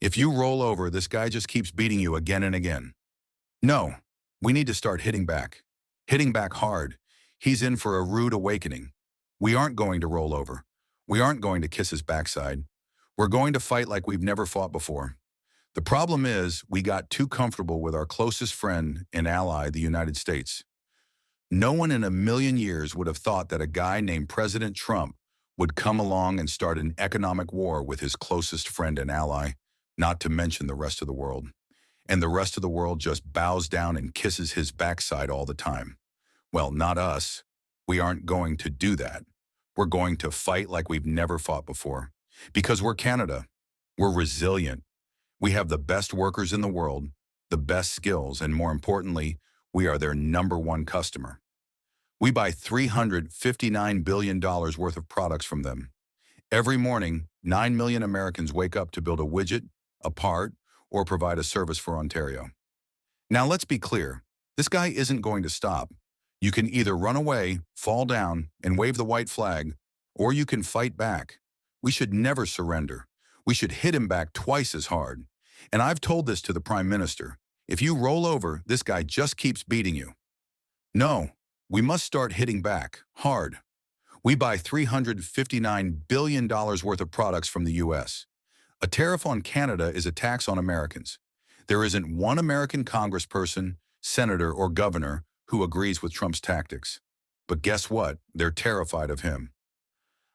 If you roll over, this guy just keeps beating you again and again. No, we need to start hitting back. Hitting back hard. He's in for a rude awakening. We aren't going to roll over. We aren't going to kiss his backside. We're going to fight like we've never fought before. The problem is we got too comfortable with our closest friend and ally, the United States. No one in a million years would have thought that a guy named President Trump would come along and start an economic war with his closest friend and ally, not to mention the rest of the world. And the rest of the world just bows down and kisses his backside all the time. Well, not us. We aren't going to do that. We're going to fight like we've never fought before. Because we're Canada. We're resilient. We have the best workers in the world, the best skills, and more importantly, we are their #1 customer. We buy $359 billion worth of products from them. Every morning, 9 million Americans wake up to build a widget, a part, or provide a service for Ontario. Now let's be clear, this guy isn't going to stop. You can either run away, fall down, and wave the white flag, or you can fight back. We should never surrender. We should hit him back twice as hard. And I've told this to the Prime Minister. If you roll over, this guy just keeps beating you. No, we must start hitting back, hard. We buy $359 billion worth of products from the U.S. A tariff on Canada is a tax on Americans. There isn't one American congressperson, senator, or governor who agrees with Trump's tactics. But guess what? They're terrified of him.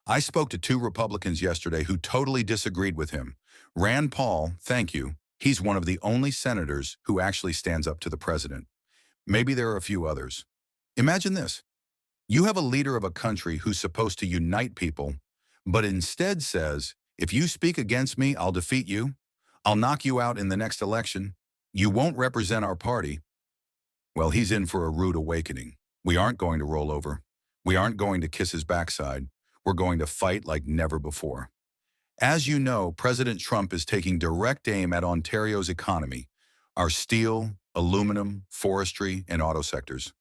I spoke to 2 Republicans yesterday who totally disagreed with him. Rand Paul, thank you, he's one of the only senators who actually stands up to the president. Maybe there are a few others. Imagine this. You have a leader of a country who's supposed to unite people, but instead says, if you speak against me, I'll defeat you. I'll knock you out in the next election. You won't represent our party. Well, he's in for a rude awakening. We aren't going to roll over. We aren't going to kiss his backside. We're going to fight like never before. As you know, President Trump is taking direct aim at Ontario's economy, our steel, aluminum, forestry, and auto sectors.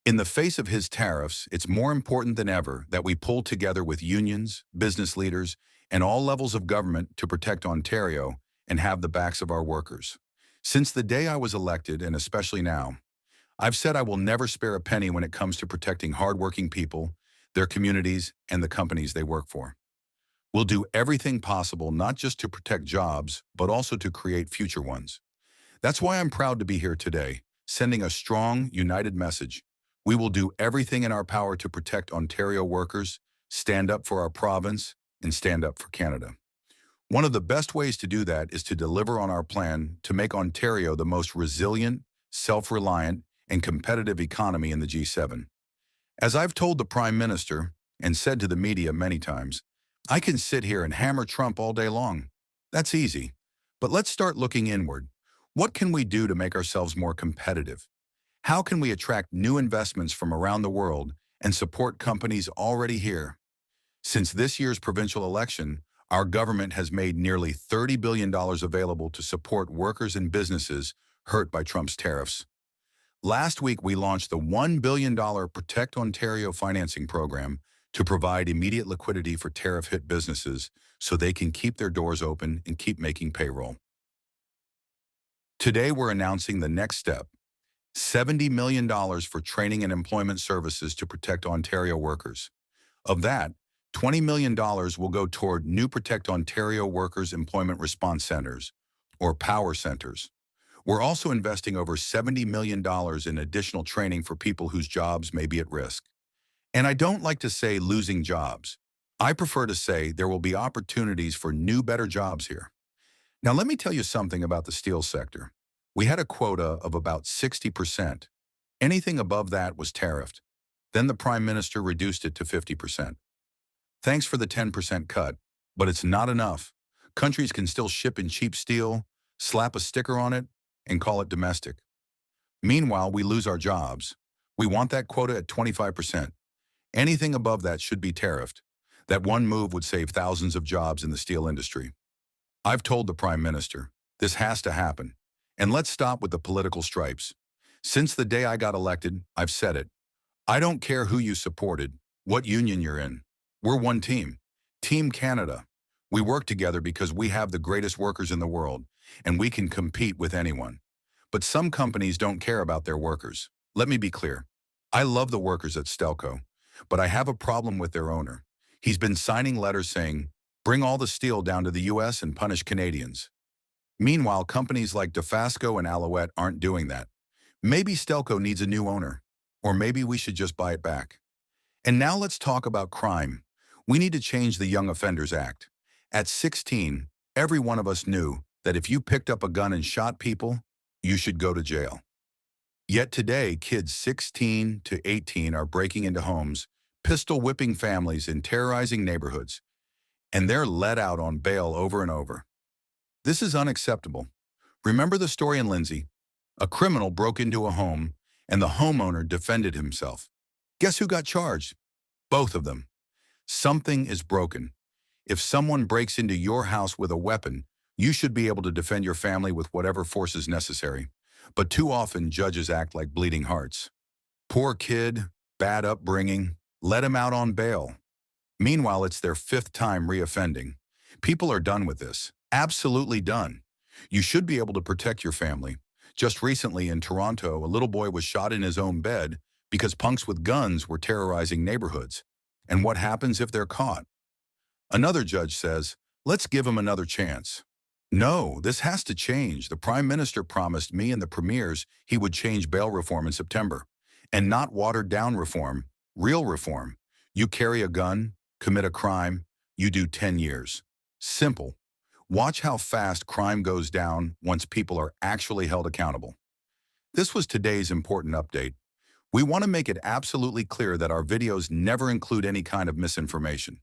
In the face of his tariffs, it's more important than ever that we pull together with unions, business leaders, and all levels of government to protect Ontario and have the backs of our workers. Since the day I was elected, and especially now, I've said I will never spare a penny when it comes to protecting hardworking people, their communities, and the companies they work for. We'll do everything possible not just to protect jobs, but also to create future ones. That's why I'm proud to be here today, sending a strong, united message. We will do everything in our power to protect Ontario workers, stand up for our province, and stand up for Canada. One of the best ways to do that is to deliver on our plan to make Ontario the most resilient, self-reliant, and competitive economy in the G7. As I've told the Prime Minister and said to the media many times, I can sit here and hammer Trump all day long. That's easy. But let's start looking inward. What can we do to make ourselves more competitive? How can we attract new investments from around the world and support companies already here? Since this year's provincial election, our government has made nearly $30 billion available to support workers and businesses hurt by Trump's tariffs. Last week, we launched the $1 billion Protect Ontario financing program to provide immediate liquidity for tariff-hit businesses so they can keep their doors open and keep making payroll. Today, we're announcing the next step, $70 million for training and employment services to protect Ontario workers. Of that, $20 million will go toward new Protect Ontario Workers Employment Response Centers, or Power Centers. We're also investing over $70 million in additional training for people whose jobs may be at risk. And I don't like to say losing jobs. I prefer to say there will be opportunities for new, better jobs here. Now, let me tell you something about the steel sector. We had a quota of about 60%. Anything above that was tariffed. Then the Prime Minister reduced it to 50%. Thanks for the 10% cut, but it's not enough. Countries can still ship in cheap steel, slap a sticker on it, and call it domestic. Meanwhile, we lose our jobs. We want that quota at 25%. Anything above that should be tariffed. That one move would save thousands of jobs in the steel industry. I've told the Prime Minister, this has to happen. And let's stop with the political stripes. Since the day I got elected, I've said it. I don't care who you supported, what union you're in. We're one team. Team Canada. We work together because we have the greatest workers in the world, and we can compete with anyone. But some companies don't care about their workers. Let me be clear. I love the workers at Stelco, but I have a problem with their owner. He's been signing letters saying, bring all the steel down to the US and punish Canadians. Meanwhile, companies like Dofasco and Alouette aren't doing that. Maybe Stelco needs a new owner, or maybe we should just buy it back. And now let's talk about crime. We need to change the Young Offenders Act. At 16, every one of us knew that if you picked up a gun and shot people, you should go to jail. Yet today, kids 16 to 18 are breaking into homes, pistol whipping families and terrorizing neighborhoods, and they're let out on bail over and over. This is unacceptable. Remember the story in Lindsay? A criminal broke into a home, and the homeowner defended himself. Guess who got charged? Both of them. Something is broken. If someone breaks into your house with a weapon, you should be able to defend your family with whatever force is necessary. But too often, judges act like bleeding hearts. Poor kid, bad upbringing, let him out on bail. Meanwhile, it's their 5th time reoffending. People are done with this. Absolutely done. You should be able to protect your family. Just recently in Toronto, a little boy was shot in his own bed because punks with guns were terrorizing neighborhoods. And what happens if they're caught? Another judge says, let's give him another chance. No, this has to change. The Prime Minister promised me and the premiers he would change bail reform in September. And not watered-down reform, real reform. You carry a gun, commit a crime, you do 10 years. Simple. Watch how fast crime goes down once people are actually held accountable. This was today's important update. We want to make it absolutely clear that our videos never include any kind of misinformation.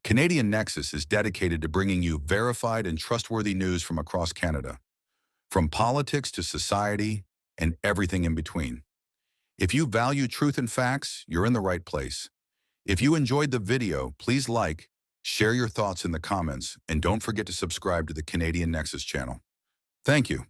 Canadian Nexus is dedicated to bringing you verified and trustworthy news from across Canada, from politics to society and everything in between. If you value truth and facts, you're in the right place. If you enjoyed the video, please like, share your thoughts in the comments, and don't forget to subscribe to the Canadian Nexus channel. Thank you.